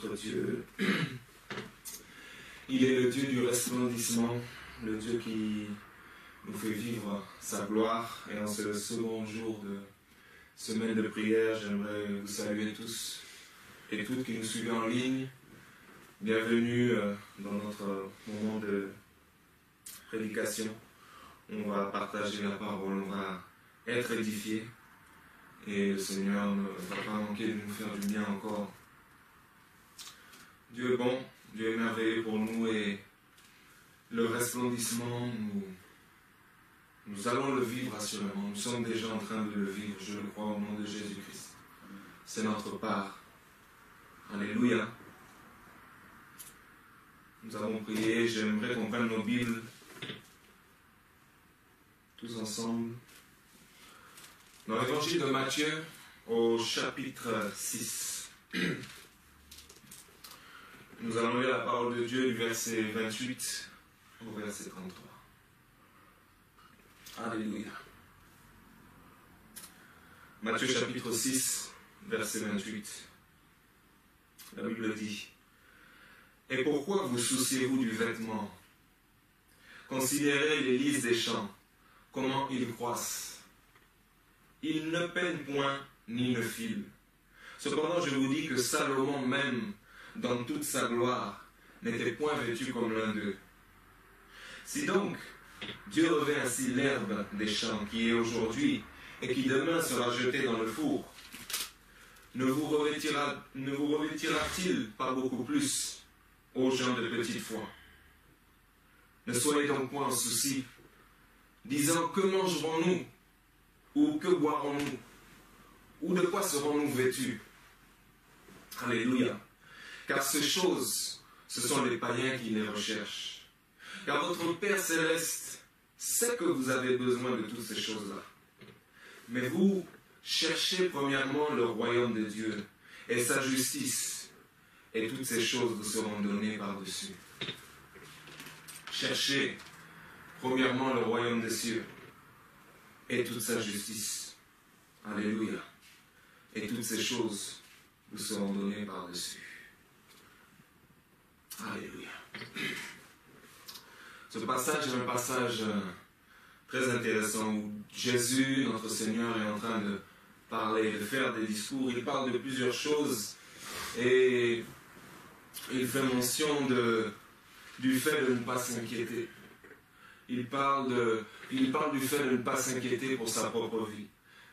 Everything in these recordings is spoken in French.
notre Dieu. Il est le Dieu du resplendissement, le Dieu qui nous fait vivre sa gloire. Et en ce second jour de semaine de prière, j'aimerais vous saluer tous et toutes qui nous suivent en ligne. Bienvenue dans notre moment de prédication. On va partager la parole, on va être édifiés. Et le Seigneur ne va pas manquer de nous faire du bien encore. Dieu est bon, Dieu est merveilleux pour nous et le resplendissement, nous allons le vivre assurément. Nous sommes déjà en train de le vivre, je le crois, au nom de Jésus-Christ. C'est notre part. Alléluia. Nous avons prié, j'aimerais qu'on prenne nos Bibles tous ensemble. Dans l'évangile de Matthieu, au chapitre 6, nous allons lire la parole de Dieu du verset 28 au verset 33. Alléluia. Matthieu chapitre 6, verset 28. La Bible dit: « Et pourquoi vous souciez-vous du vêtement? Considérez les lys des champs, comment ils croissent. Ils ne peinent point ni ne filent. Cependant, je vous dis que Salomon même, dans toute sa gloire, n'était point vêtu comme l'un d'eux. Si donc Dieu revêt ainsi l'herbe des champs qui est aujourd'hui et qui demain sera jetée dans le four, ne vous revêtira-t-il pas beaucoup plus, ô gens de petite foi? Ne soyez donc point en souci, disant: que mangerons-nous? Ou que boirons-nous? Ou de quoi serons-nous vêtus? Alléluia. Car ces choses, ce sont les païens qui les recherchent. Car votre Père Céleste sait que vous avez besoin de toutes ces choses-là. Mais vous, cherchez premièrement le royaume de Dieu et sa justice, et toutes ces choses vous seront données par-dessus. Cherchez premièrement le royaume des cieux et toute sa justice. Alléluia. Et toutes ces choses vous seront données par-dessus. Alléluia. Ce passage est un passage très intéressant où Jésus, notre Seigneur, est en train de parler, de faire des discours. Il parle de plusieurs choses et il fait mention du fait de ne pas s'inquiéter. Il parle du fait de ne pas s'inquiéter pour sa propre vie,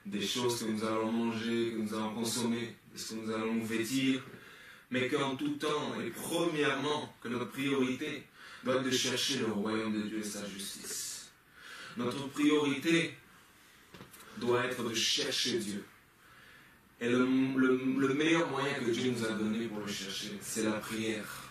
des choses que nous allons manger, que nous allons consommer, de ce que nous allons nous vêtir, mais qu'en tout temps, et premièrement, que notre priorité doit être de chercher le royaume de Dieu et sa justice. Notre priorité doit être de chercher Dieu. Et le meilleur moyen que Dieu nous a donné pour le chercher, c'est la prière.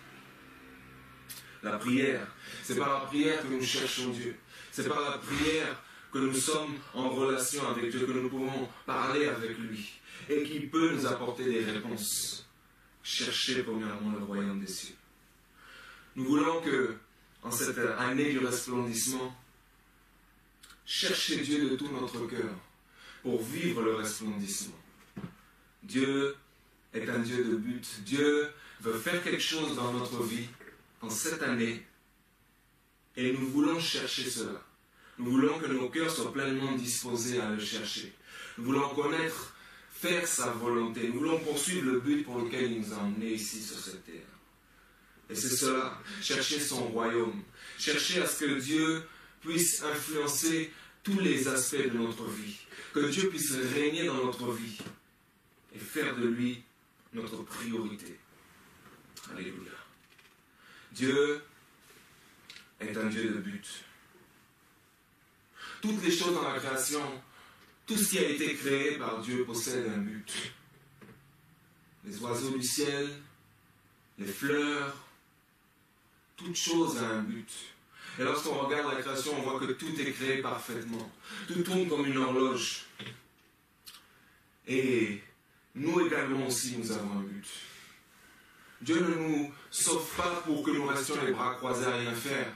La prière, c'est par la prière que nous cherchons Dieu. C'est par la prière que nous sommes en relation avec Dieu, que nous pouvons parler avec lui et qu'il peut nous apporter des réponses. Cherchez premièrement le royaume des cieux. Nous voulons que, en cette année du resplendissement, chercher Dieu de tout notre cœur pour vivre le resplendissement. Dieu est un Dieu de but. Dieu veut faire quelque chose dans notre vie en cette année et nous voulons chercher cela. Nous voulons que nos cœurs soient pleinement disposés à le chercher. Nous voulons connaître, faire sa volonté. Nous voulons poursuivre le but pour lequel il nous a emmenés ici sur cette terre. Et c'est cela, chercher son royaume. Chercher à ce que Dieu puisse influencer tous les aspects de notre vie. Que Dieu puisse régner dans notre vie et faire de lui notre priorité. Alléluia. Dieu est un Dieu de but. Toutes les choses dans la création, tout ce qui a été créé par Dieu possède un but. Les oiseaux du ciel, les fleurs, toute chose a un but. Et lorsqu'on regarde la création, on voit que tout est créé parfaitement. Tout tourne comme une horloge. Et nous également aussi, nous avons un but. Dieu ne nous sauve pas pour que nous restions les bras croisés à rien faire.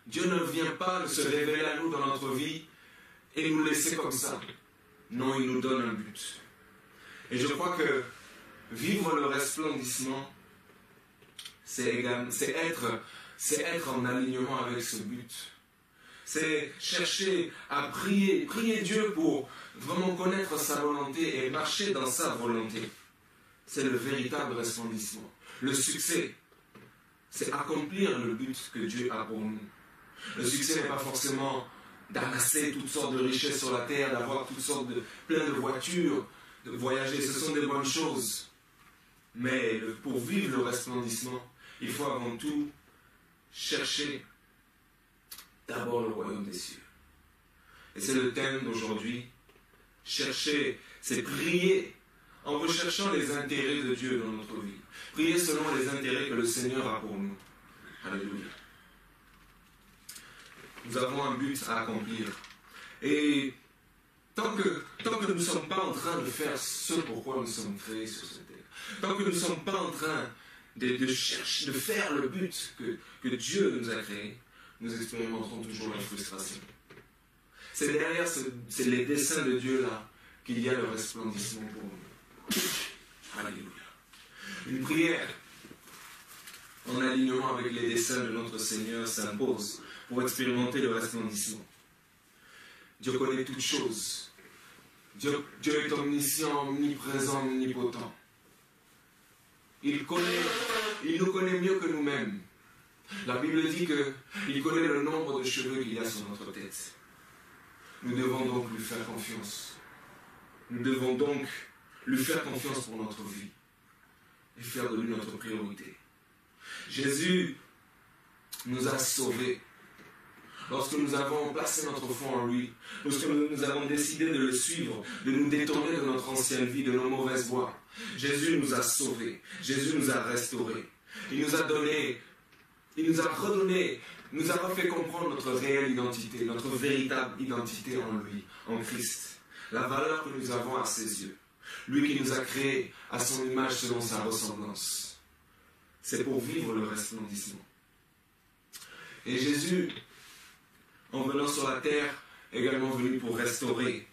Dieu ne vient pas se révéler à nous dans notre vie et nous laisser comme ça. Non, il nous donne un but. Et je crois que vivre le resplendissement, c'est être en alignement avec ce but. C'est chercher à prier Dieu pour vraiment connaître sa volonté et marcher dans sa volonté. C'est le véritable resplendissement. Le succès, c'est accomplir le but que Dieu a pour nous. Le succès n'est pas forcément d'amasser toutes sortes de richesses sur la terre, d'avoir plein de voitures, de voyager. Ce sont des bonnes choses. Mais pour vivre le resplendissement, il faut avant tout chercher d'abord le royaume des cieux. Et c'est le thème d'aujourd'hui. Chercher, c'est prier en recherchant les intérêts de Dieu dans notre vie. Prier selon les intérêts que le Seigneur a pour nous. Alléluia. Nous avons un but à accomplir. Et tant que nous ne sommes pas en train de faire ce pourquoi nous sommes créés sur cette terre, tant que nous ne sommes pas en train de chercher, de faire le but que Dieu nous a créé, nous expérimenterons toujours la frustration. C'est derrière les desseins de Dieu là qu'il y a le resplendissement pour nous. Alléluia. Une prière en alignement avec les desseins de notre Seigneur s'impose pour expérimenter le resplendissement. Dieu connaît toutes choses. Dieu est omniscient, omniprésent, omnipotent. Il nous connaît mieux que nous-mêmes. La Bible dit qu'il connaît le nombre de cheveux qu'il y a sur notre tête. Nous devons donc lui faire confiance. Nous devons donc lui faire confiance pour notre vie et faire de lui notre priorité. Jésus nous a sauvés. Lorsque nous avons placé notre foi en lui, lorsque nous avons décidé de le suivre, de nous détourner de notre ancienne vie, de nos mauvaises voies, Jésus nous a sauvés, Jésus nous a restaurés. Il nous a donné, il nous a redonné, nous a refait comprendre notre réelle identité, notre véritable identité en lui, en Christ. La valeur que nous avons à ses yeux. Lui qui nous a créés à son image selon sa ressemblance. C'est pour vivre le resplendissement. Et Jésus, en venant sur la terre, est également venu pour restaurer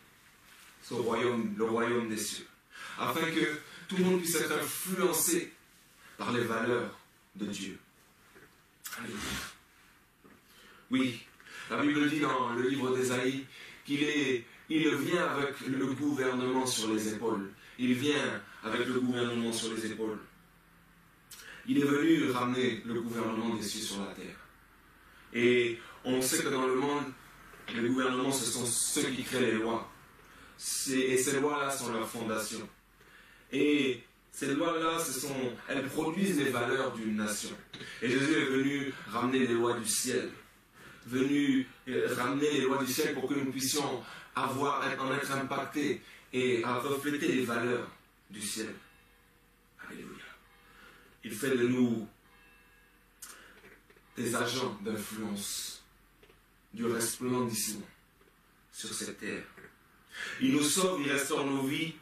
ce royaume, le royaume des cieux, afin que tout le monde puisse être influencé par les valeurs de Dieu. Alléluia. Oui, la Bible dit dans le livre d'Ésaïe qu'il vient avec le gouvernement sur les épaules. Il vient avec le gouvernement sur les épaules. Il est venu ramener le gouvernement des cieux sur la terre. Et on sait que dans le monde, les gouvernements, ce sont ceux qui créent les lois. Et ces lois-là sont leur fondation. Et ces lois-là, elles produisent les valeurs d'une nation. Et Jésus est venu ramener les lois du ciel. Venu ramener les lois du ciel pour que nous puissions en être impactés et à refléter les valeurs du ciel. Alléluia. Il fait de nous des agents d'influence, du resplendissement sur cette terre. Il nous sauve, il restaure nos vies,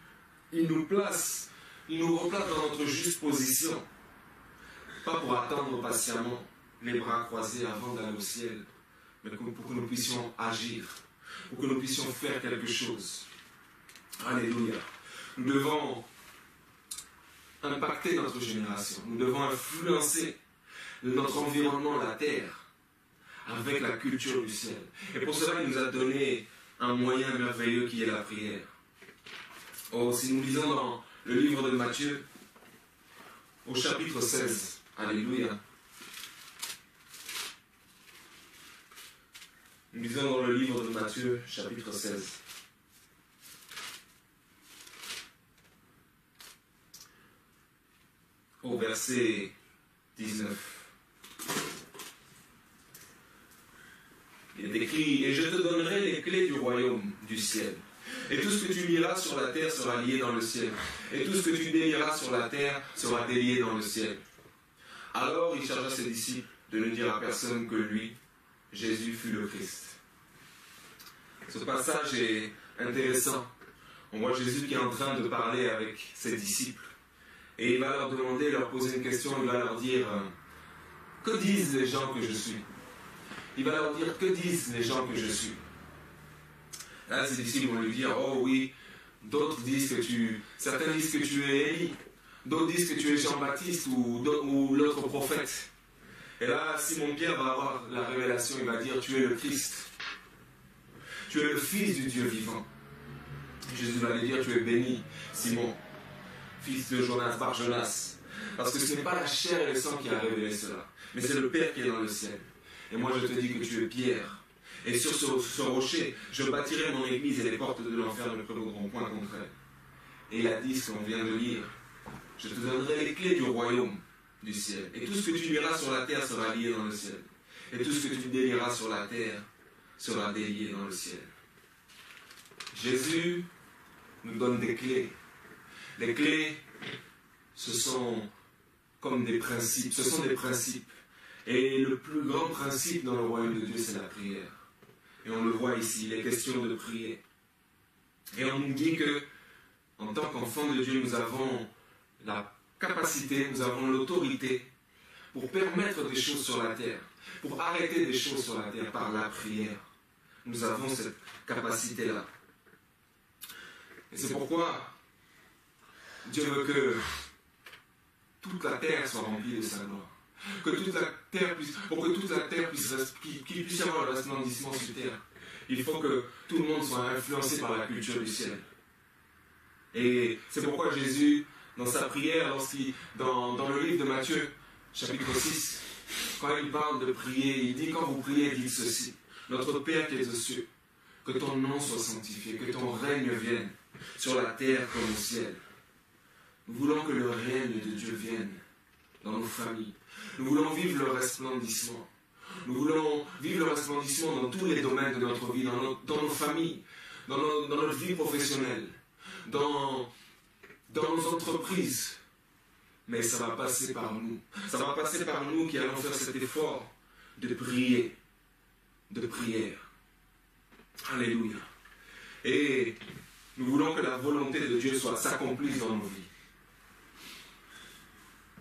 il nous replace dans notre juste position. Pas pour attendre patiemment, les bras croisés avant d'aller au ciel, mais pour que nous puissions agir, pour que nous puissions faire quelque chose. Alléluia. Nous devons impacter notre génération, nous devons influencer notre environnement, la terre, avec la culture du ciel. Et pour cela, il nous a donné un moyen merveilleux qui est la prière. Oh, si nous lisons dans le livre de Matthieu, au chapitre 16, Alléluia. Nous lisons dans le livre de Matthieu, chapitre 16. Au verset 19. Il est écrit, et je te donnerai les clés du royaume du ciel. Et tout ce que tu lieras sur la terre sera lié dans le ciel. Et tout ce que tu délieras sur la terre sera délié dans le ciel. Alors il chargea ses disciples de ne dire à personne que lui, Jésus, fut le Christ. Ce passage est intéressant. On voit Jésus qui est en train de parler avec ses disciples. Et il va leur demander, leur poser une question, il va leur dire, que disent les gens que je suis? Il va leur dire, que disent les gens que je suis? Là, ses disciples vont lui dire, oh oui, d'autres disent certains disent que tu es Élie, D'autres disent que tu es Jean-Baptiste ou l'autre prophète. Et là, Simon-Pierre va avoir la révélation, il va dire, tu es le Christ. Tu es le Fils du Dieu vivant. Jésus va lui dire, tu es béni, Simon, fils de Jonas, Bar Jonas. Parce que ce n'est pas la chair et le sang qui a révélé cela, mais c'est le Père qui est dans le ciel. Et moi je te dis que tu es Pierre. Et sur ce rocher, je bâtirai mon église et les portes de l'enfer ne prévaudront point contre elle. Et il a dit ce qu'on vient de lire. Je te donnerai les clés du royaume du ciel. Et tout ce que tu lieras sur la terre sera lié dans le ciel. Et tout ce que tu délieras sur la terre sera délié dans le ciel. Jésus nous donne des clés. Les clés, ce sont comme des principes. Ce sont des principes. Et le plus grand principe dans le royaume de Dieu, c'est la prière. Et on le voit ici, il est question de prier. Et on nous dit que, en tant qu'enfants de Dieu, nous avons la capacité, nous avons l'autorité pour permettre des choses sur la terre, pour arrêter des choses sur la terre par la prière. Nous avons cette capacité-là. Et c'est pourquoi Dieu veut que toute la terre soit remplie de sa gloire. Que toute la terre puisse, pour que toute la terre puisse, qu'il puisse y avoir le resplendissement sur terre, il faut que tout le monde soit influencé par la culture du ciel. Et c'est pourquoi Jésus, dans sa prière, dans le livre de Matthieu, chapitre 6, quand il parle de prier, il dit, quand vous priez, dites ceci, notre Père qui est aux cieux, que ton nom soit sanctifié, que ton règne vienne sur la terre comme au ciel. Nous voulons que le règne de Dieu vienne dans nos familles. Nous voulons vivre le resplendissement. Nous voulons vivre le resplendissement dans tous les domaines de notre vie, dans nos familles, dans notre vie professionnelle, dans nos entreprises. Mais ça va passer par nous. Ça va passer par nous qui allons faire cet effort de prier, de prière. Alléluia. Et nous voulons que la volonté de Dieu s'accomplisse dans nos vies.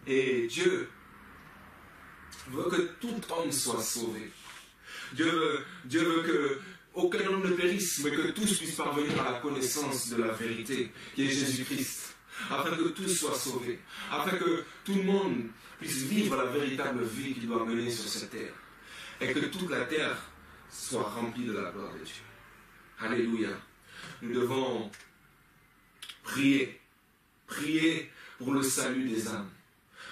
Et Dieu veut que tout homme soit sauvé. Dieu veut que aucun homme ne périsse, mais que tous puissent parvenir à la connaissance de la vérité, qui est Jésus-Christ, afin que tous soient sauvés, afin que tout le monde puisse vivre la véritable vie qu'il doit mener sur cette terre, et que toute la terre soit remplie de la gloire de Dieu. Alléluia. Nous devons prier pour le salut des âmes,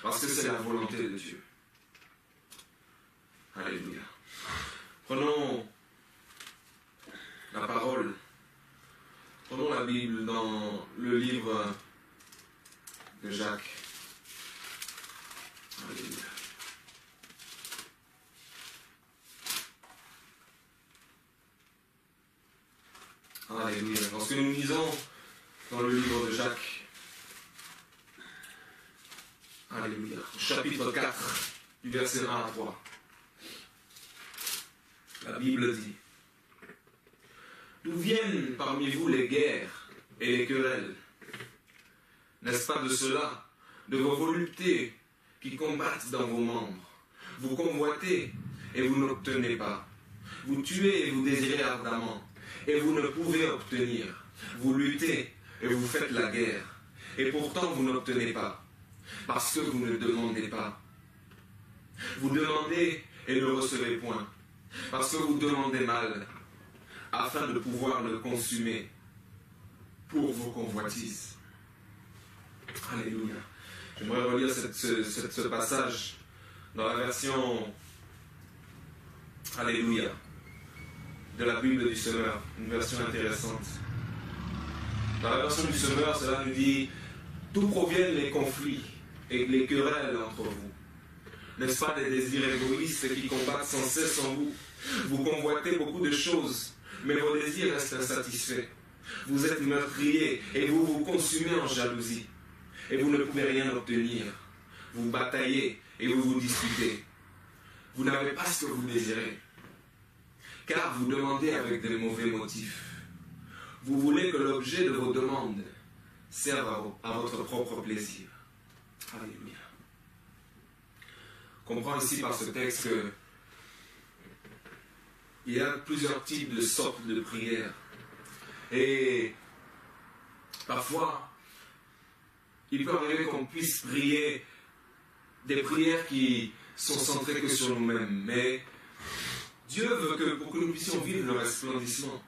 parce que c'est la volonté de Dieu. Alléluia. Prenons la parole, prenons la Bible dans le livre de Jacques. Alléluia. Alléluia. Lorsque nous lisons dans le livre de Jacques, Alléluia, chapitre 4, du verset 1 à 3, la Bible dit: d'où viennent parmi vous les guerres et les querelles? N'est-ce pas de cela, de vos voluptés qui combattent dans vos membres? Vous convoitez et vous n'obtenez pas. Vous tuez et vous désirez ardemment, et vous ne pouvez obtenir. Vous luttez et vous faites la guerre, et pourtant vous n'obtenez pas, parce que vous ne demandez pas. Vous demandez et ne recevez point, parce que vous demandez mal, afin de pouvoir le consumer pour vos convoitises. Alléluia. J'aimerais relire ce passage dans la version Alléluia de la Bible du Semeur, une version intéressante. Dans la version du Semeur, cela nous dit: d'où proviennent les conflits et les querelles entre vous? N'est-ce pas des désirs égoïstes qui combattent sans cesse en vous? Vous convoitez beaucoup de choses, mais vos désirs restent insatisfaits. Vous êtes meurtriers et vous vous consumez en jalousie. Et vous ne pouvez rien obtenir. Vous bataillez et vous vous disputez. Vous n'avez pas ce que vous désirez, car vous demandez avec des mauvais motifs. Vous voulez que l'objet de vos demandes serve à votre propre plaisir. Alléluia. On comprend ici par ce texte que il y a plusieurs types de sortes de prières. Et parfois, il peut arriver qu'on puisse prier des prières qui sont centrées que sur nous-mêmes. Mais Dieu veut que pour que nous puissions vivre le resplendissement,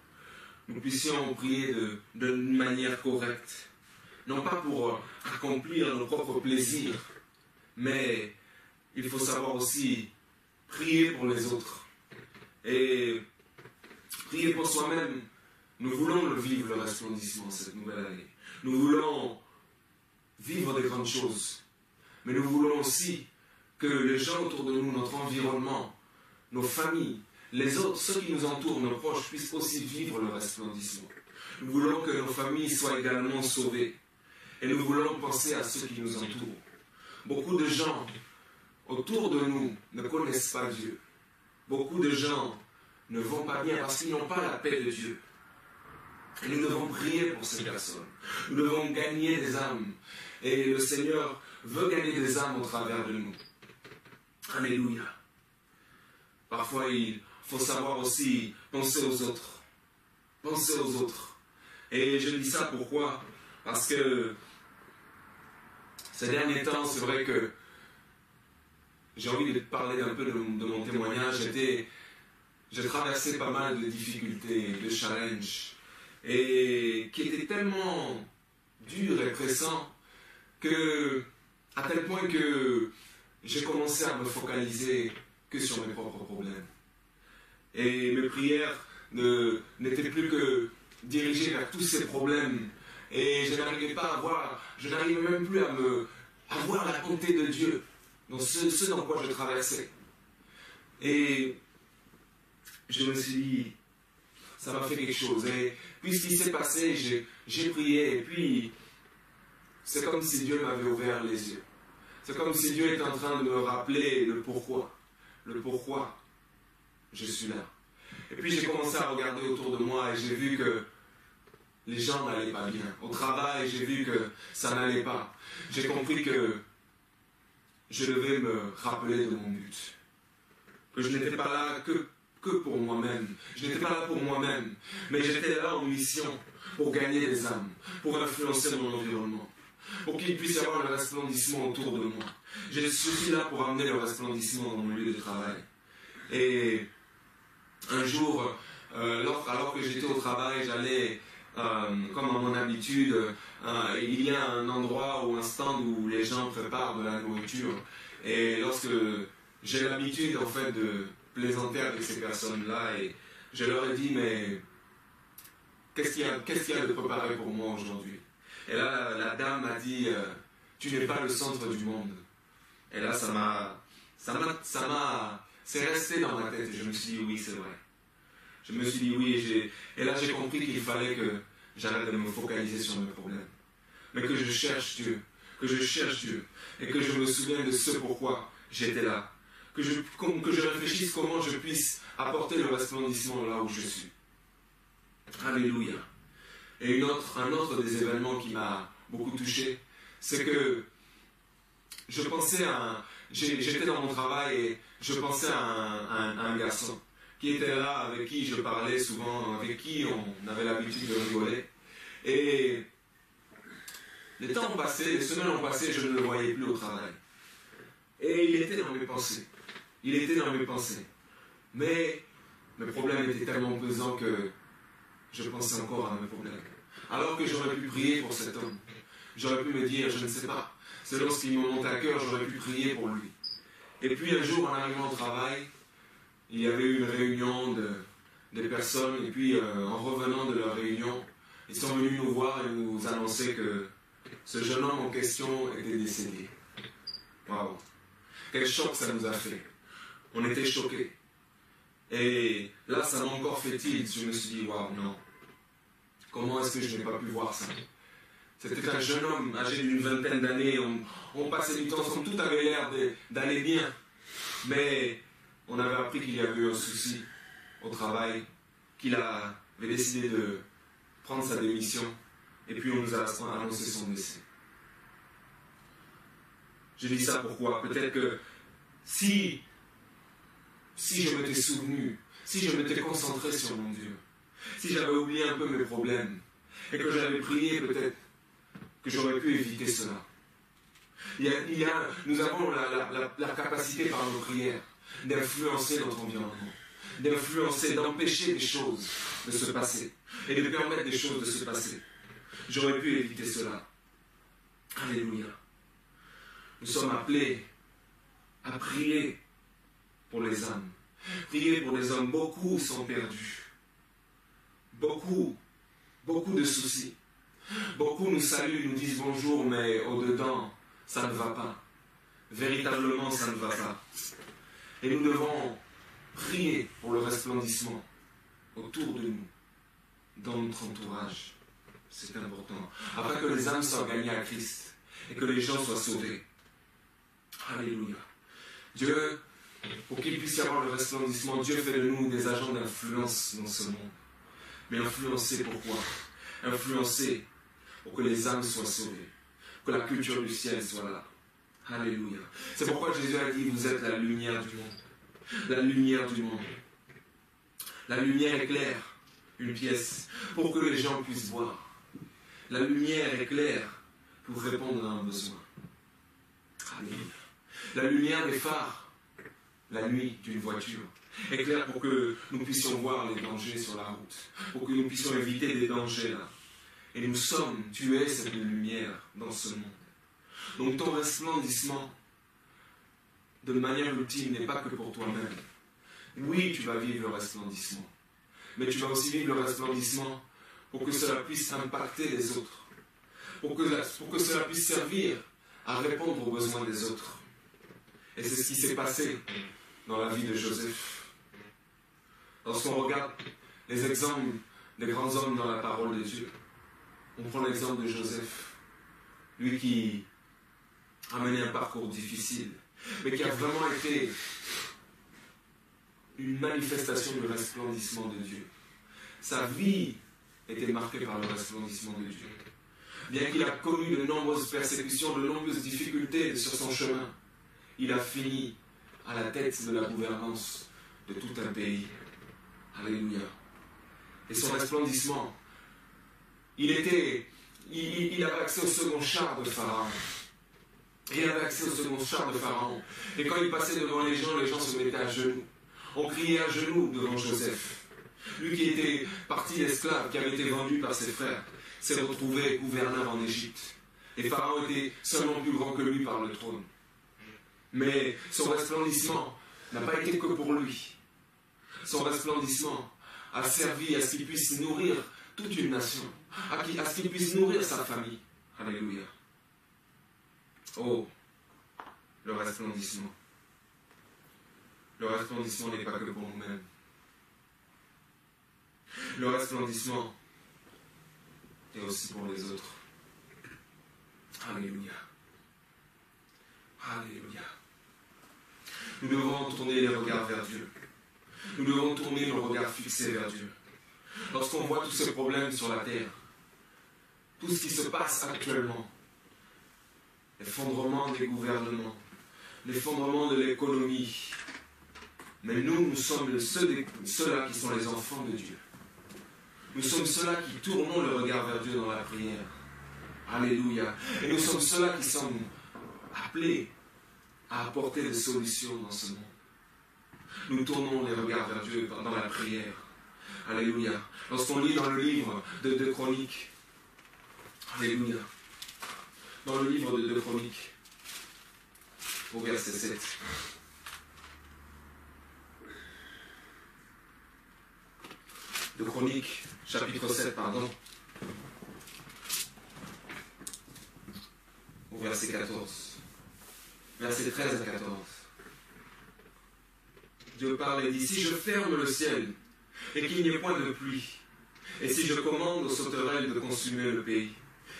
nous puissions prier d'une manière correcte. Non pas pour accomplir nos propres plaisirs, mais il faut savoir aussi prier pour les autres. Et prier pour soi-même, nous voulons le vivre, le resplendissement, cette nouvelle année. Nous voulons vivre des grandes choses. Mais nous voulons aussi que les gens autour de nous, notre environnement, nos familles, les autres, ceux qui nous entourent, nos proches, puissent aussi vivre le resplendissement. Nous voulons que nos familles soient également sauvées. Et nous voulons penser à ceux qui nous entourent. Beaucoup de gens autour de nous ne connaissent pas Dieu. Beaucoup de gens ne vont pas bien parce qu'ils n'ont pas la paix de Dieu. Et nous devons prier pour ces personnes. Nous devons gagner des âmes. Et le Seigneur veut gagner des âmes au travers de nous. Alléluia. Parfois, il faut savoir aussi penser aux autres. Penser aux autres. Et je dis ça pourquoi? Parce que ces derniers temps, c'est vrai que j'ai envie de parler un peu de mon témoignage. J'ai traversé pas mal de difficultés, de challenges, et qui étaient tellement durs et pressants à tel point que j'ai commencé à me focaliser que sur mes propres problèmes. Et mes prières n'étaient plus que dirigées vers tous ces problèmes. Et je n'arrivais même plus à voir la bonté de Dieu dans ce dans quoi je traversais. Et je me suis dit, ça m'a fait quelque chose. Et puis ce qui s'est passé, j'ai prié, et puis c'est comme si Dieu m'avait ouvert les yeux. C'est comme si Dieu était en train de me rappeler le pourquoi je suis là. Et puis j'ai commencé à regarder autour de moi et j'ai vu que les gens n'allaient pas bien. Au travail, j'ai vu que ça n'allait pas. J'ai compris que je devais me rappeler de mon but. Que je n'étais pas là que pour moi-même. Je n'étais pas là pour moi-même. Mais j'étais là en mission pour gagner des âmes, pour influencer mon environnement, pour qu'il puisse y avoir le resplendissement autour de moi. Je suis là pour amener le resplendissement dans mon lieu de travail. Et un jour, alors que j'étais au travail, j'allais, comme à mon habitude, il y a un endroit ou un stand où les gens préparent de la nourriture. Et lorsque j'ai l'habitude en fait de plaisanter avec ces personnes-là, et je leur ai dit, mais qu'est-ce qu'il y a de préparé pour moi aujourd'hui? Et là, la dame m'a dit, tu n'es pas le centre du monde. Et là, c'est resté dans ma tête. Et je me suis dit, oui, c'est vrai. Je me suis dit, oui. Et là, j'ai compris qu'il fallait que j'arrête de me focaliser sur mes problèmes. Mais que je cherche Dieu. Et que je me souvienne de ce pourquoi j'étais là. Que je réfléchisse comment je puisse apporter le resplendissement là où je suis. Alléluia. Et un autre des événements qui m'a beaucoup touché, c'est que j'étais dans mon travail et je pensais à un garçon qui était là, avec qui je parlais souvent, avec qui on avait l'habitude de rigoler. Et les temps ont passé, les semaines ont passé, je ne le voyais plus au travail. Et il était dans mes pensées. Mais mes problèmes étaient tellement pesants que je pensais encore à mes problèmes. Alors que j'aurais pu prier pour cet homme. J'aurais pu me dire, je ne sais pas, selon ce qui me monte à cœur, j'aurais pu prier pour lui. Et puis un jour, en arrivant au travail, il y avait eu une réunion des personnes, et puis en revenant de leur réunion, ils sont venus nous voir et nous annoncer que ce jeune homme en question était décédé. Waouh! Quel choc ça nous a fait. On était choqués. Et là, ça m'a encore fait tilt. Je me suis dit, waouh, non. Comment est-ce que je n'ai pas pu voir ça? C'était un jeune homme âgé d'une vingtaine d'années. On passait du temps ensemble. Tout avait l'air d'aller bien. Mais on avait appris qu'il y avait eu un souci au travail, qu'il avait décidé de prendre sa démission. Et puis on nous a annoncé son décès. Je dis ça pourquoi? Peut-être que si je m'étais souvenu, si je m'étais concentré sur mon Dieu, si j'avais oublié un peu mes problèmes, et que j'avais prié, peut-être que j'aurais pu éviter cela. Nous avons la capacité par nos prières d'influencer notre environnement, d'influencer, d'empêcher des choses de se passer et de permettre des choses de se passer. J'aurais pu éviter cela. Alléluia. Nous sommes appelés à prier pour les âmes. Prier pour les hommes. Beaucoup sont perdus. Beaucoup de soucis. Beaucoup nous saluent, nous disent bonjour, mais au-dedans, ça ne va pas. Véritablement, ça ne va pas. Et nous devons prier pour le resplendissement autour de nous, dans notre entourage. C'est important. Afin que les âmes soient gagnées à Christ et que les gens soient sauvés. Alléluia. Dieu, pour qu'il puisse y avoir le resplendissement, Dieu fait de nous des agents d'influence dans ce monde. Mais influencer pourquoi? Influencer pour que les âmes soient sauvées, que la culture du ciel soit là. Alléluia. C'est pourquoi Jésus a dit, vous êtes la lumière du monde. La lumière du monde. La lumière éclaire une pièce pour que les gens puissent voir. La lumière éclaire pour répondre à un besoin. Alléluia. La lumière des phares, la nuit d'une voiture, éclaire pour que nous puissions voir les dangers sur la route, pour que nous puissions éviter des dangers là. Et nous sommes, tu es cette lumière dans ce monde. Donc ton resplendissement, de manière ultime, n'est pas que pour toi-même. Oui, tu vas vivre le resplendissement, mais tu vas aussi vivre le resplendissement pour que cela puisse impacter les autres, pour que cela puisse servir à répondre aux besoins des autres. Et c'est ce qui s'est passé dans la vie de Joseph. Lorsqu'on regarde les exemples des grands hommes dans la parole de Dieu, on prend l'exemple de Joseph, lui qui a mené un parcours difficile, mais qui a vraiment été une manifestation du resplendissement de Dieu. Sa vie était marquée par le resplendissement de Dieu. Bien qu'il a connu de nombreuses persécutions, de nombreuses difficultés sur son chemin, il a fini à la tête de la gouvernance de tout un pays. Alléluia. Et son resplendissement, il avait accès au second char de Pharaon. Il avait accès au second char de Pharaon. Et quand il passait devant les gens se mettaient à genoux. On criait à genoux devant Joseph. Lui qui était parti esclave, qui avait été vendu par ses frères, s'est retrouvé gouverneur en Égypte. Et Pharaon était seulement plus grand que lui par le trône. Mais son resplendissement n'a pas été que pour lui. Son resplendissement a servi à ce qu'il puisse nourrir toute une nation, à ce qu'il puisse nourrir sa famille. Alléluia. Oh, le resplendissement. Le resplendissement n'est pas que pour nous-mêmes. Le resplendissement est aussi pour les autres. Alléluia. Alléluia. Nous devons tourner les regards vers Dieu. Nous devons tourner nos regards fixés vers Dieu. Lorsqu'on voit tous ces problèmes sur la terre, tout ce qui se passe actuellement, l'effondrement des gouvernements, l'effondrement de l'économie, mais nous sommes ceux-là qui sont les enfants de Dieu. Nous sommes ceux-là qui tournons le regard vers Dieu dans la prière. Alléluia. Et nous sommes ceux-là qui sommes appelés à apporter des solutions dans ce monde. Nous tournons les regards vers Dieu dans la prière. Alléluia. Lorsqu'on lit dans le livre de 2 Chroniques, alléluia, dans le livre de 2 Chroniques, au verset 7, de Chroniques, chapitre 7, pardon, au verset 14, verset 13 à 14. Dieu parle et dit, si je ferme le ciel et qu'il n'y ait point de pluie, et si je commande aux sauterelles de consumer le pays,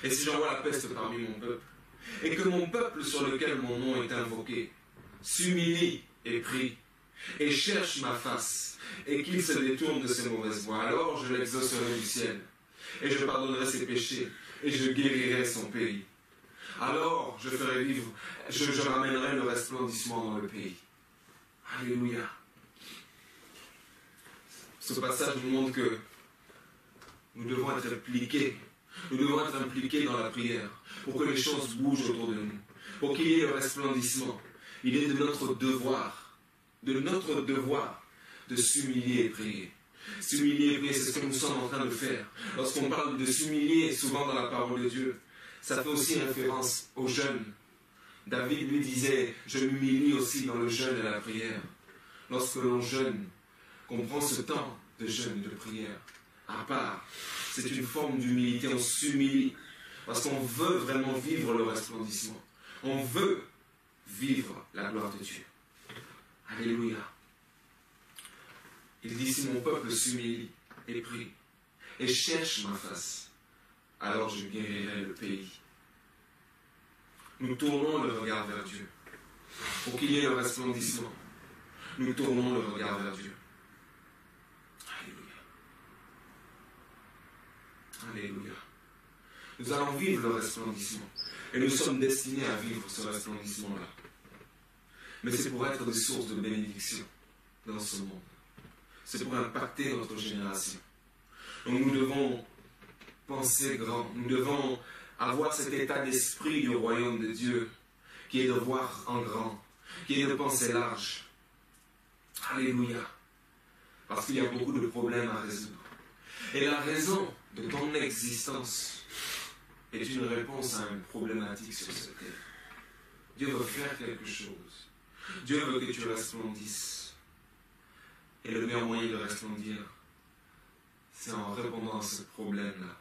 et si j'envoie la peste parmi mon peuple, et que mon peuple sur lequel mon nom est invoqué s'humilie et prie, et cherche ma face, et qu'il se détourne de ses mauvaises voies, alors je l'exaucerai du ciel, et je pardonnerai ses péchés, et je guérirai son pays. Alors je ferai vivre, je ramènerai le resplendissement dans le pays. Alléluia. Ce passage nous montre que nous devons être impliqués Nous devons être impliqués dans la prière pour que les choses bougent autour de nous, pour qu'il y ait le resplendissement. Il est de notre devoir de s'humilier et prier. S'humilier et prier, c'est ce que nous sommes en train de faire. Lorsqu'on parle de s'humilier, souvent dans la parole de Dieu, ça fait aussi référence au jeûne. David lui disait, je m'humilie aussi dans le jeûne et la prière. Lorsque l'on jeûne, qu'on prend ce temps de jeûne et de prière à part, c'est une forme d'humilité, on s'humilie parce qu'on veut vraiment vivre le resplendissement. On veut vivre la gloire de Dieu. Alléluia. Il dit, si mon peuple s'humilie et prie et cherche ma face, alors je guérirai le pays. Nous tournons le regard vers Dieu. Pour qu'il y ait le resplendissement, nous tournons le regard vers Dieu. Alléluia. Alléluia. Nous allons vivre le resplendissement. Et nous sommes destinés à vivre ce resplendissement-là. Mais c'est pour être des sources de bénédiction dans ce monde. C'est pour impacter notre génération. Donc nous devons penser grand. Nous devons avoir cet état d'esprit du royaume de Dieu, qui est de voir en grand, qui est de penser large. Alléluia. Parce qu'il y a beaucoup de problèmes à résoudre. Et la raison de ton existence est une réponse à une problématique sur cette terre. Dieu veut faire quelque chose. Dieu veut que tu resplendisses. Et le meilleur moyen de resplendir, c'est en répondant à ce problème-là.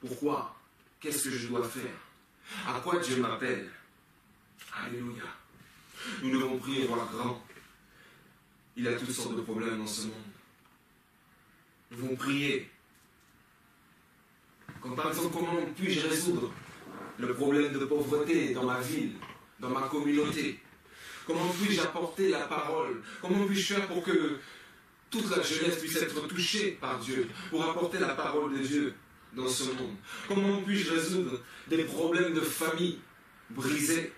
Pourquoi? Qu'est-ce que je dois faire? À quoi Dieu m'appelle? Alléluia. Nous devons prier voir grand. Il y a toutes sortes de problèmes dans ce monde. Nous devons prier. Comme par exemple, comment puis-je résoudre le problème de pauvreté dans ma ville, dans ma communauté? Comment puis-je apporter la parole? Comment puis-je faire pour que toute la jeunesse puisse être touchée par Dieu, pour apporter la parole de Dieu dans ce monde? Comment puis-je résoudre des problèmes de famille brisés?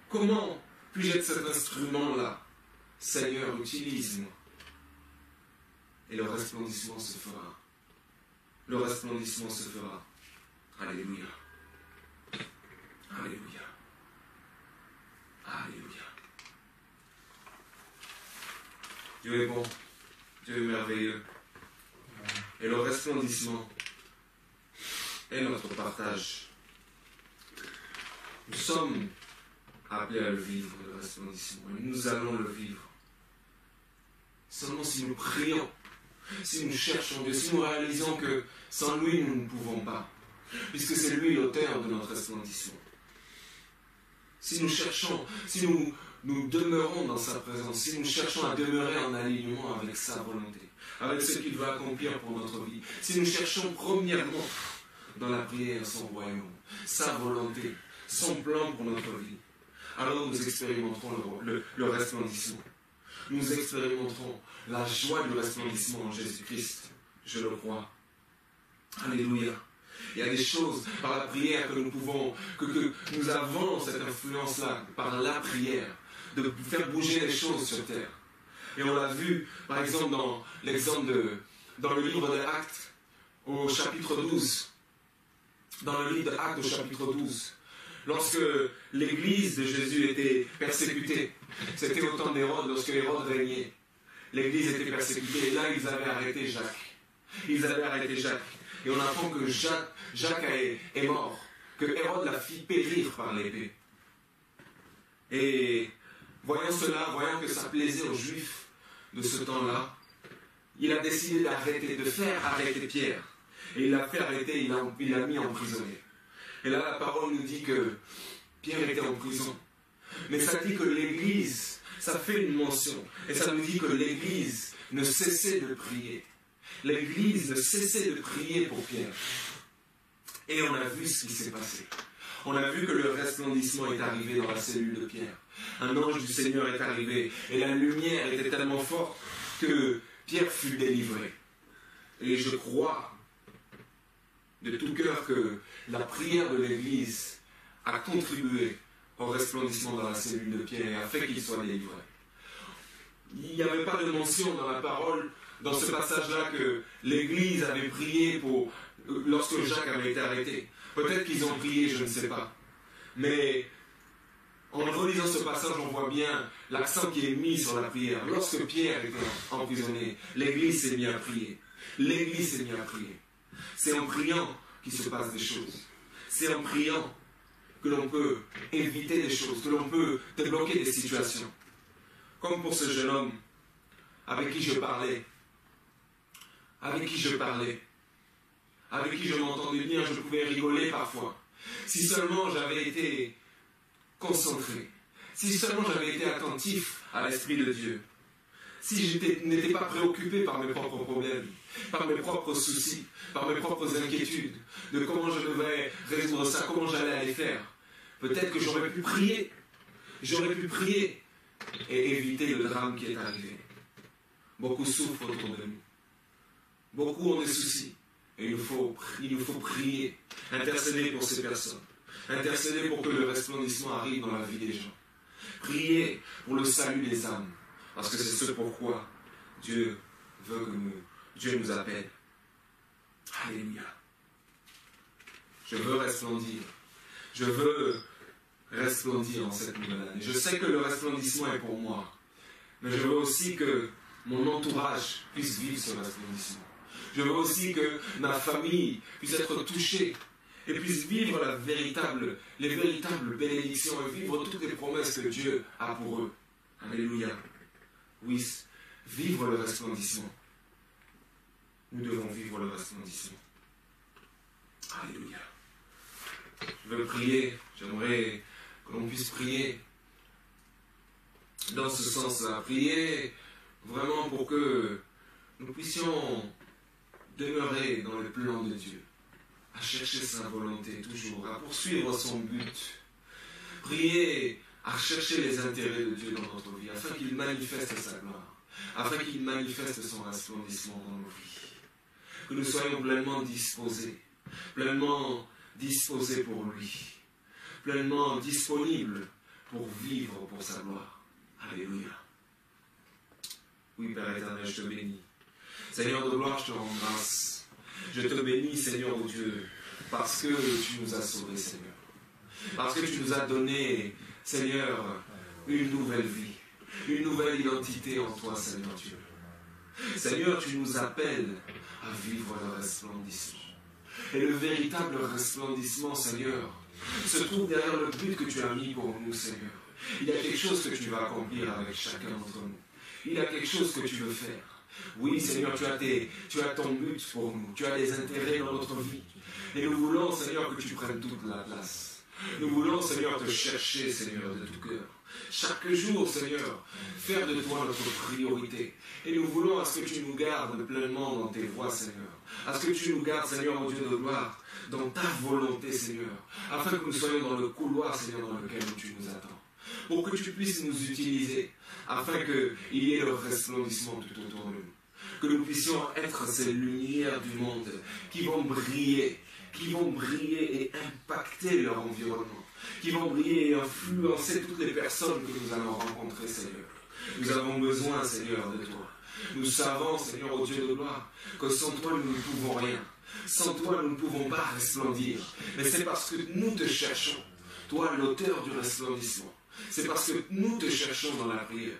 Comment puis-je être cet instrument-là? Seigneur, utilise-moi. Et le resplendissement se fera. Le resplendissement se fera. Alléluia. Alléluia. Alléluia. Dieu est bon. Dieu est merveilleux. Et le resplendissement est notre partage. Nous sommes appelés à le vivre, le resplendissement. Et nous allons le vivre. Seulement si nous prions, si nous cherchons Dieu, si nous réalisons que sans lui, nous ne pouvons pas, puisque c'est lui l'auteur de notre resplendissement. Si nous cherchons, si nous demeurons dans sa présence, si nous cherchons à demeurer en alignement avec sa volonté, avec ce qu'il veut accomplir pour notre vie, si nous cherchons premièrement dans la prière son royaume, sa volonté, son plan pour notre vie, alors nous expérimenterons le resplendissement. Nous expérimenterons la joie du resplendissement en Jésus-Christ. Je le crois. Alléluia. Il y a des choses par la prière que nous pouvons, que nous avons cette influence-là, par la prière, de faire bouger les choses sur terre. Et on l'a vu, par exemple, dans le livre des Actes, au chapitre 12. Dans le livre des Actes, au chapitre 12. Lorsque l'église de Jésus était persécutée, c'était au temps d'Hérode, lorsque Hérode régnait. L'église était persécutée, et là, ils avaient arrêté Jacques. Et on apprend que Jacques est mort, que Hérode l'a fait périr par l'épée. Et voyant cela, voyant que ça plaisait aux Juifs de ce temps-là, il a décidé de faire arrêter Pierre. Et il l'a fait arrêter, il l'a mis emprisonné. Et là, la parole nous dit que Pierre était en prison. Mais ça dit que l'Église, ça fait une mention. Et ça nous dit que l'Église ne cessait de prier. L'Église ne cessait de prier pour Pierre. Et on a vu ce qui s'est passé. On a vu que le resplendissement est arrivé dans la cellule de Pierre. Un ange du Seigneur est arrivé. Et la lumière était tellement forte que Pierre fut délivré. Et je crois de tout cœur que la prière de l'Église a contribué au resplendissement dans la cellule de Pierre et a fait qu'il soit délivré. Il n'y avait pas de mention dans la parole, dans ce passage-là, que l'Église avait prié pour lorsque Jacques avait été arrêté. Peut-être qu'ils ont prié, je ne sais pas. Mais en relisant ce passage, on voit bien l'accent qui est mis sur la prière. Lorsque Pierre était emprisonné, l'Église s'est mise à prier. L'Église s'est mise à prier. C'est en priant qu'il se passe des choses. C'est en priant que l'on peut éviter des choses, que l'on peut débloquer des situations. Comme pour ce jeune homme avec qui je parlais, avec qui je m'entendais bien, je pouvais rigoler parfois. Si seulement j'avais été concentré, si seulement j'avais été attentif à l'Esprit de Dieu, si je n'étais pas préoccupé par mes propres problèmes, par mes propres soucis, par mes propres inquiétudes, de comment je devais résoudre ça, comment j'allais les faire, peut-être que j'aurais pu prier et éviter le drame qui est arrivé. Beaucoup souffrent autour de nous. Beaucoup ont des soucis. Et il nous faut prier, intercéder pour ces personnes. Intercéder pour que le resplendissement arrive dans la vie des gens. Prier pour le salut des âmes. Parce que c'est ce pourquoi Dieu veut que Dieu nous appelle. Alléluia. Je veux resplendir. Je veux resplendir en cette nouvelle année. Je sais que le resplendissement est pour moi. Mais je veux aussi que mon entourage puisse vivre ce resplendissement. Je veux aussi que ma famille puisse être touchée et puisse vivre les véritables bénédictions et vivre toutes les promesses que Dieu a pour eux. Alléluia. Oui, vivre le resplendissement. Nous devons vivre le resplendissement. Alléluia. Je veux prier, j'aimerais que l'on puisse prier dans ce sens-là. Prier vraiment pour que nous puissions demeurer dans le plan de Dieu, à chercher sa volonté toujours, à poursuivre son but. Prier à chercher les intérêts de Dieu dans notre vie, afin qu'il manifeste sa gloire, afin qu'il manifeste son resplendissement dans nos vies. Que nous soyons pleinement disposés pour lui, pleinement disponibles pour vivre pour sa gloire. Alléluia. Oui, Père éternel, je te bénis. Seigneur de gloire, je te rends grâce. Je te bénis, Seigneur oh Dieu, parce que tu nous as sauvés, Seigneur. Parce que tu nous as donné, Seigneur, une nouvelle vie, une nouvelle identité en toi, Seigneur Dieu. Seigneur, tu nous appelles à vivre le resplendissement. Et le véritable resplendissement, Seigneur, se trouve derrière le but que tu as mis pour nous, Seigneur. Il y a quelque chose que tu vas accomplir avec chacun d'entre nous. Il y a quelque chose que tu veux faire. Oui, Seigneur, tu as ton but pour nous. Tu as des intérêts dans notre vie. Et nous voulons, Seigneur, que tu prennes toute la place. Nous voulons, Seigneur, te chercher, Seigneur, de tout cœur. Chaque jour, Seigneur, faire de toi notre priorité. Et nous voulons à ce que tu nous gardes pleinement dans tes voies, Seigneur. À ce que tu nous gardes, Seigneur, mon Dieu de gloire, dans ta volonté, Seigneur. Afin que nous soyons dans le couloir, Seigneur, dans lequel tu nous attends. Pour que tu puisses nous utiliser, afin qu'il y ait le resplendissement tout autour de nous. Que nous puissions être ces lumières du monde qui vont briller et impacter leur environnement, qui vont briller et influencer toutes les personnes que nous allons rencontrer, Seigneur. Nous avons besoin, Seigneur, de toi. Nous savons, Seigneur, ô Dieu de gloire, que sans toi, nous ne pouvons rien. Sans toi, nous ne pouvons pas resplendir. Mais c'est parce que nous te cherchons, toi, l'auteur du resplendissement. C'est parce que nous te cherchons dans la prière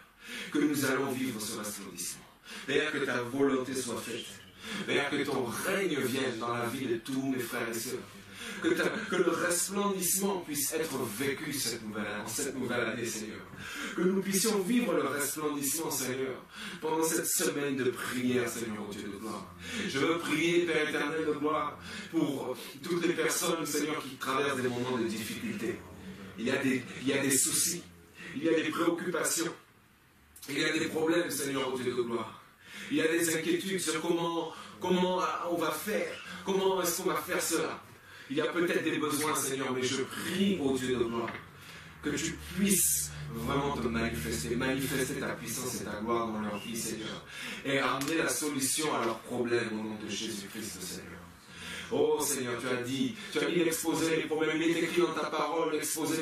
que nous allons vivre ce resplendissement. Père, que ta volonté soit faite. Père, que ton règne vienne dans la vie de tous mes frères et sœurs. Que le resplendissement puisse être vécu cette nouvelle année, Seigneur. Que nous puissions vivre le resplendissement, Seigneur, pendant cette semaine de prière, Seigneur, au Dieu de gloire. Je veux prier, Père éternel de gloire, pour toutes les personnes, Seigneur, qui traversent des moments de difficulté. Il y a des soucis, il y a des préoccupations, il y a des problèmes, Seigneur, au Dieu de gloire. Il y a des inquiétudes sur comment on va faire, comment est-ce qu'on va faire cela. Il y a peut-être des besoins, Seigneur, mais je prie, ô Dieu de gloire, que tu puisses vraiment te manifester ta puissance et ta gloire dans leur vie, Seigneur, et amener la solution à leurs problèmes au nom de Jésus-Christ, Seigneur. Oh Seigneur, tu as dit d'exposer les problèmes. Il est écrit dans ta parole, d'exposer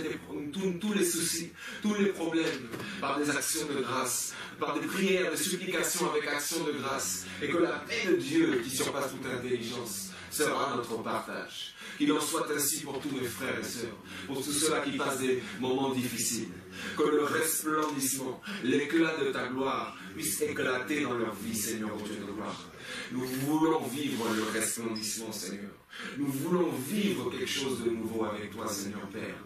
tous les soucis, tous les problèmes, par des actions de grâce, par des prières, des supplications avec actions de grâce. Et que la paix de Dieu, qui surpasse toute intelligence, sera notre partage. Qu'il en soit ainsi pour tous mes frères et sœurs, pour tous ceux-là qui passent des moments difficiles. Que le resplendissement, l'éclat de ta gloire puisse éclater dans leur vie, Seigneur, oh Dieu de gloire. Nous voulons vivre le resplendissement, Seigneur. Nous voulons vivre quelque chose de nouveau avec toi, Seigneur Père.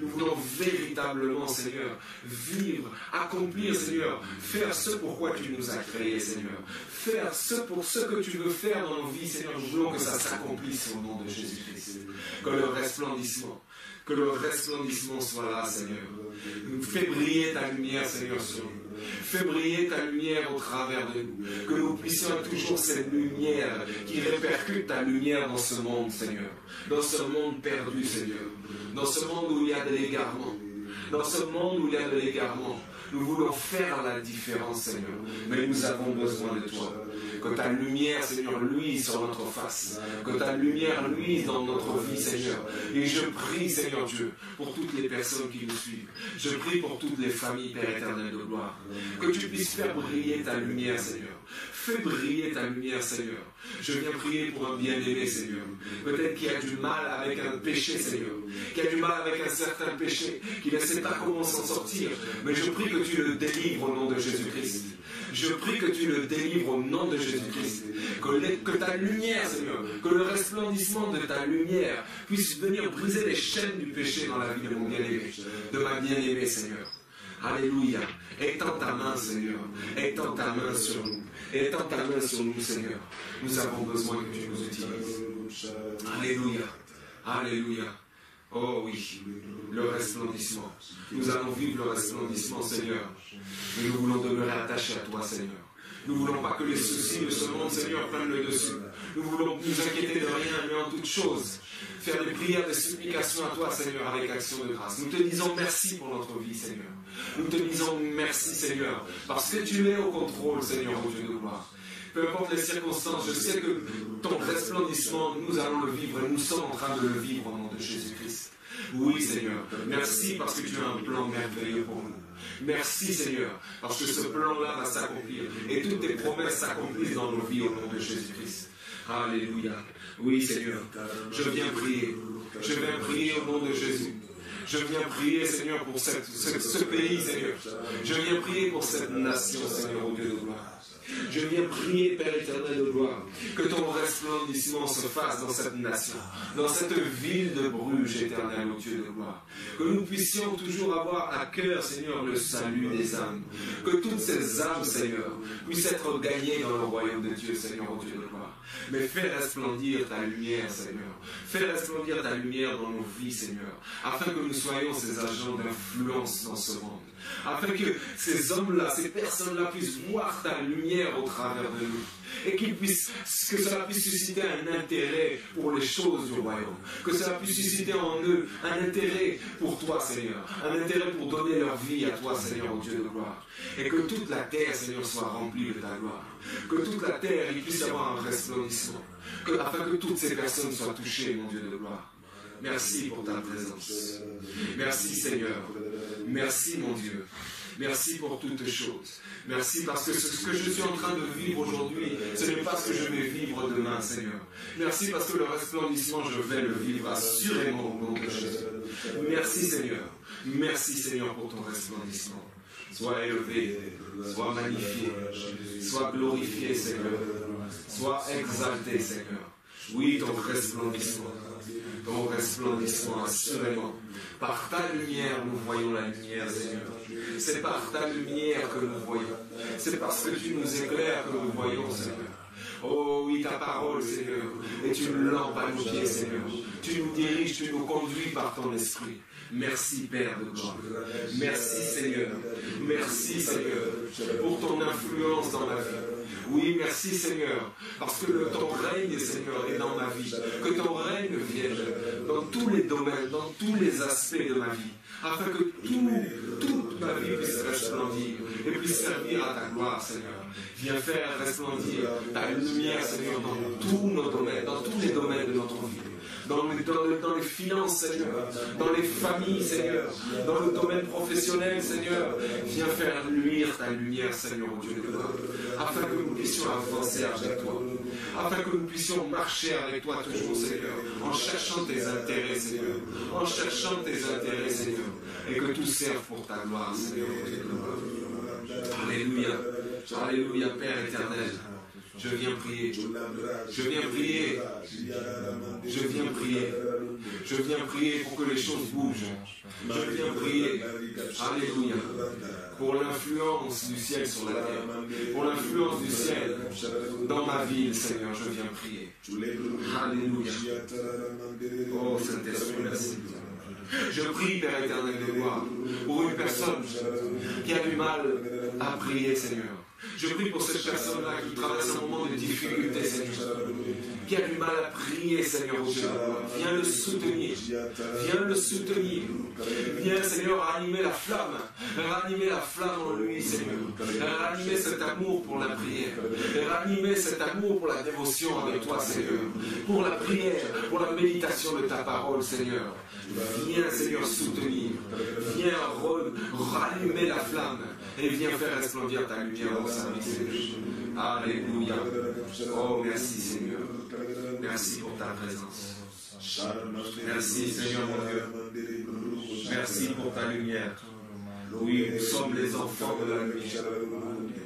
Nous voulons véritablement, Seigneur, vivre, accomplir, Seigneur, faire ce pourquoi tu nous as créés, Seigneur. Faire ce pour ce que tu veux faire dans nos vies, Seigneur. Nous voulons que ça s'accomplisse au nom de Jésus-Christ. Que le resplendissement soit là, Seigneur. Fais briller ta lumière, Seigneur, sur nous. Fais briller ta lumière au travers de nous. Que nous puissions être toujours cette lumière qui répercute ta lumière dans ce monde, Seigneur. Dans ce monde perdu, Seigneur. Dans ce monde où il y a de l'égarement. Dans ce monde où il y a de l'égarement. Nous voulons faire la différence, Seigneur. Mais nous avons besoin de toi. Que ta lumière, Seigneur, luise sur notre face. Que ta lumière luise dans notre vie, Seigneur. Et je prie, Seigneur Dieu, pour toutes les personnes qui nous suivent. Je prie pour toutes les familles, Père éternel de gloire. Que tu puisses faire briller ta lumière, Seigneur. Fais briller ta lumière, Seigneur. Je viens prier pour un bien-aimé, Seigneur. Peut-être qu'il a du mal avec un péché, Seigneur. Qui a du mal avec un certain péché. Qui ne sait pas comment s'en sortir. Mais je prie que tu le délivres au nom de Jésus-Christ. Je prie que tu le délivres au nom de Jésus-Christ. Que ta lumière, Seigneur, que le resplendissement de ta lumière puisse venir briser les chaînes du péché dans la vie de mon bien-aimé, de ma bien-aimée, Seigneur. Alléluia. Étends ta main, Seigneur. Étends ta main sur nous. Étends ta main sur nous, Seigneur. Nous avons besoin que tu nous utilises. Alléluia. Alléluia. Oh oui, le resplendissement. Nous allons vivre le resplendissement, Seigneur. Mais nous voulons demeurer attachés à toi, Seigneur. Nous ne voulons pas que les soucis de ce monde, Seigneur, prennent le dessus. Nous voulons nous inquiéter de rien, mais en toutes choses, faire des prières, des supplications à toi, Seigneur, avec action de grâce. Nous te disons merci pour notre vie, Seigneur. Nous te disons merci, Seigneur, parce que tu es au contrôle, Seigneur, au Dieu de gloire. Peu importe les circonstances, je sais que ton resplendissement, nous allons le vivre et nous sommes en train de le vivre au nom de Jésus-Christ. Oui, Seigneur. Merci parce que tu as un plan merveilleux pour nous. Merci, Seigneur, parce que ce plan-là va s'accomplir et toutes tes promesses s'accomplissent dans nos vies au nom de Jésus-Christ. Alléluia. Oui, Seigneur. Je viens prier. Je viens prier au nom de Jésus. Je viens prier, Seigneur, pour ce pays, Seigneur. Je viens prier pour cette nation, Seigneur, au Dieu de gloire. Je viens prier, Père éternel de gloire, que ton resplendissement se fasse dans cette nation, dans cette ville de Bruges, éternel, au Dieu de gloire. Que nous puissions toujours avoir à cœur, Seigneur, le salut des âmes. Que toutes ces âmes, Seigneur, puissent être gagnées dans le royaume de Dieu, Seigneur, au Dieu de gloire. Mais fais resplendir ta lumière, Seigneur. Fais resplendir ta lumière dans nos vies, Seigneur, afin que nous soyons ces agents d'influence dans ce monde. Afin que ces hommes-là, ces personnes-là puissent voir ta lumière au travers de nous. Et que cela puisse susciter un intérêt pour les choses du royaume. Que cela puisse susciter en eux un intérêt pour toi, Seigneur. Un intérêt pour donner leur vie à toi, Seigneur, au Dieu de gloire. Et que toute la terre, Seigneur, soit remplie de ta gloire. Que toute la terre, il puisse y avoir un resplendissement. Afin que toutes ces personnes soient touchées, mon Dieu de gloire. Merci pour ta présence. Merci, Seigneur. Merci, mon Dieu. Merci pour toutes choses. Merci parce que ce que je suis en train de vivre aujourd'hui, ce n'est pas ce que je vais vivre demain, Seigneur. Merci parce que le resplendissement, je vais le vivre assurément au nom de Jésus. Merci, Seigneur. Merci, Seigneur, pour ton resplendissement. Sois élevé, sois magnifié, sois glorifié, Seigneur. Sois exalté, Seigneur. Oui, ton resplendissement, assurément. Par ta lumière, nous voyons la lumière, Seigneur. C'est par ta lumière que nous voyons. C'est parce que tu nous éclaires que nous voyons, Seigneur. Oh oui, ta parole, Seigneur, est une lampe à nos pieds, Seigneur. Tu nous diriges, tu nous conduis par ton esprit. Merci, Père de gloire. Merci, Seigneur. Merci, Seigneur, pour ton influence dans ma vie. Oui, merci, Seigneur, parce que ton règne, Seigneur, est dans ma vie. Que ton règne vienne dans tous les domaines, dans tous les aspects de ma vie, afin que toute ma vie puisse resplendir et puisse servir à ta gloire, Seigneur. Viens faire resplendir ta lumière, Seigneur, dans tous nos domaines, dans tous les domaines de notre vie. dans les finances, Seigneur, dans les familles, Seigneur, dans le domaine professionnel, Seigneur. Viens faire luire ta lumière, Seigneur, au Dieu de gloire, afin que nous puissions avancer avec toi, afin que nous puissions marcher avec toi toujours, Seigneur, en cherchant tes intérêts, Seigneur, en cherchant tes intérêts, Seigneur, et que tout serve pour ta gloire, Seigneur, au Dieu de gloire. Alléluia, alléluia, Père éternel. Je viens prier, je viens prier, je viens prier, je viens prier pour que les choses bougent, je viens prier, alléluia, pour l'influence du ciel sur la terre, pour l'influence du ciel dans ma ville, Seigneur, je viens prier, alléluia, oh Saint-Esprit, merci. Je prie, Père éternel de gloire, pour une personne qui a du mal à prier, Seigneur. Je prie pour cette personne-là qui traverse un moment de difficulté, Seigneur, qui a du mal à prier, Seigneur, au Dieu. Viens le soutenir, viens le soutenir. Viens, Seigneur, ranimer la flamme en lui, Seigneur. Ranimer cet amour pour la prière, ranimer cet amour pour la dévotion avec toi, Seigneur, pour la prière, pour la méditation de ta parole, Seigneur. Viens, Seigneur, soutenir, viens rallumer la flamme et viens faire resplendir ta lumière au service, Seigneur. Alléluia. Oh, merci, Seigneur. Merci pour ta présence. Merci, Seigneur, mon Dieu. Merci pour ta lumière. Oui, nous sommes les enfants de la lumière.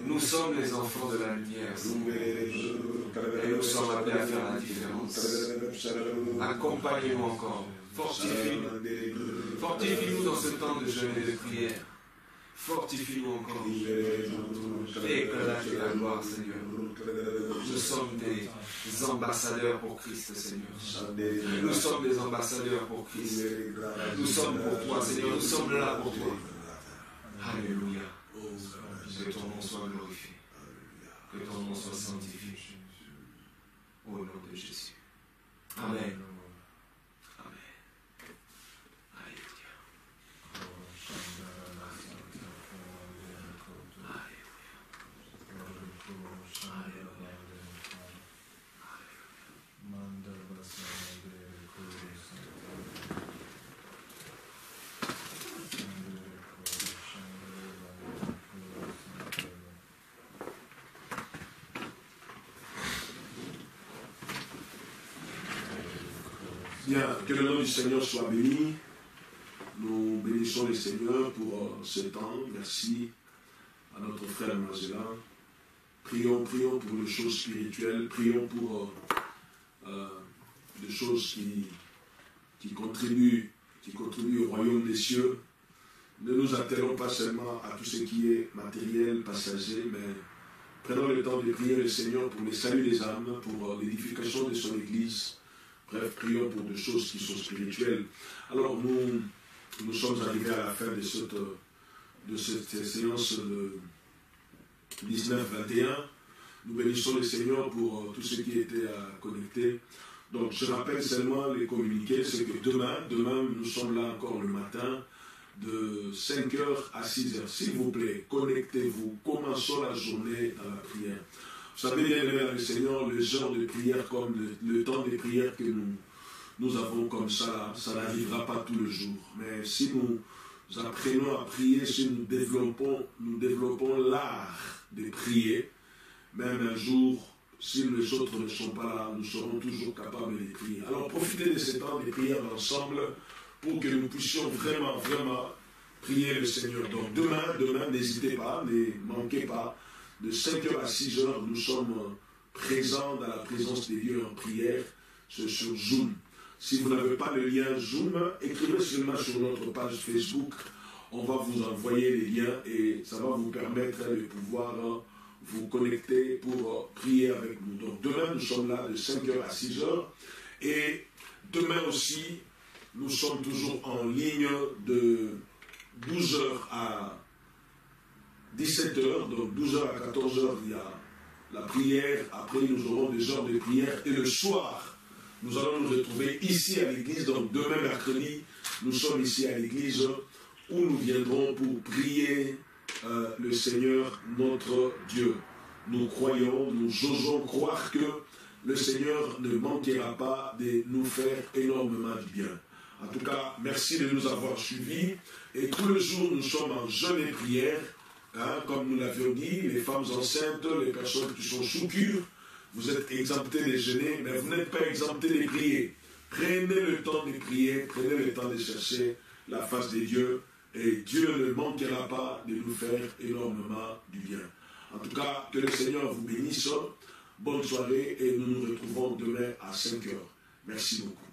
Nous sommes les enfants de la lumière, Seigneur. Et nous sommes appelés à faire la différence. Accompagnez-nous encore. Fortifie-nous. Fortifie-nous dans ce temps de jeûne et de prière. Fortifie-nous encore. Éclate ta gloire, Seigneur. Nous sommes des ambassadeurs pour Christ, Seigneur. Nous sommes des ambassadeurs pour Christ. Nous sommes pour toi, Seigneur. Nous sommes là pour toi. Alléluia. Que ton nom soit glorifié. Que ton nom soit sanctifié. Au nom de Jésus. Amen. Bien, que le nom du Seigneur soit béni. Nous bénissons le Seigneur pour ce temps. Merci à notre frère Mazela. Prions pour les choses spirituelles. Prions pour des choses qui contribuent au royaume des cieux. Ne nous attelons pas seulement à tout ce qui est matériel, passager, mais prenons le temps de prier le Seigneur pour le salut des âmes, pour l'édification de son Église. Bref, prions pour des choses qui sont spirituelles. Alors nous sommes arrivés à la fin de cette séance de 19-21. Nous bénissons le Seigneur pour tous ceux qui étaient connectés. Donc je rappelle seulement les communiqués, c'est que demain nous sommes là encore le matin, de 5h à 6h. S'il vous plaît, connectez-vous, commençons la journée dans la prière. Vous savez bien, le Seigneur, le genre de prière comme le temps de prière que nous avons comme ça n'arrivera pas tous les jours. Mais si nous apprenons à prier, si nous développons l'art de prier, même un jour, si les autres ne sont pas là, nous serons toujours capables de prier. Alors profitez de ce temps de prière ensemble pour que nous puissions vraiment, vraiment prier le Seigneur. Donc demain, n'hésitez pas, ne manquez pas. De 5h à 6h, nous sommes présents dans la présence de Dieu en prière, c'est sur Zoom. Si vous n'avez pas le lien Zoom, écrivez seulement sur notre page Facebook. On va vous envoyer les liens et ça va vous permettre de pouvoir vous connecter pour prier avec nous. Donc demain, nous sommes là de 5h à 6h. Et demain aussi, nous sommes toujours en ligne de 12h à 17h, donc 12h à 14h, il y a la prière. Après, nous aurons des heures de prière. Et le soir, nous allons nous retrouver ici à l'église. Donc, demain, mercredi, nous sommes ici à l'église où nous viendrons pour prier le Seigneur, notre Dieu. Nous croyons, nous osons croire que le Seigneur ne manquera pas de nous faire énormément du bien. En tout cas, merci de nous avoir suivis. Et tous les jours, nous sommes en jeûne et prière. Comme nous l'avions dit, les femmes enceintes, les personnes qui sont sous cure, vous êtes exemptés de jeûner, mais vous n'êtes pas exemptés de prier. Prenez le temps de prier, prenez le temps de chercher la face de Dieu, et Dieu ne manquera pas de nous faire énormément du bien. En tout cas, que le Seigneur vous bénisse. Bonne soirée et nous nous retrouvons demain à 5 heures. Merci beaucoup.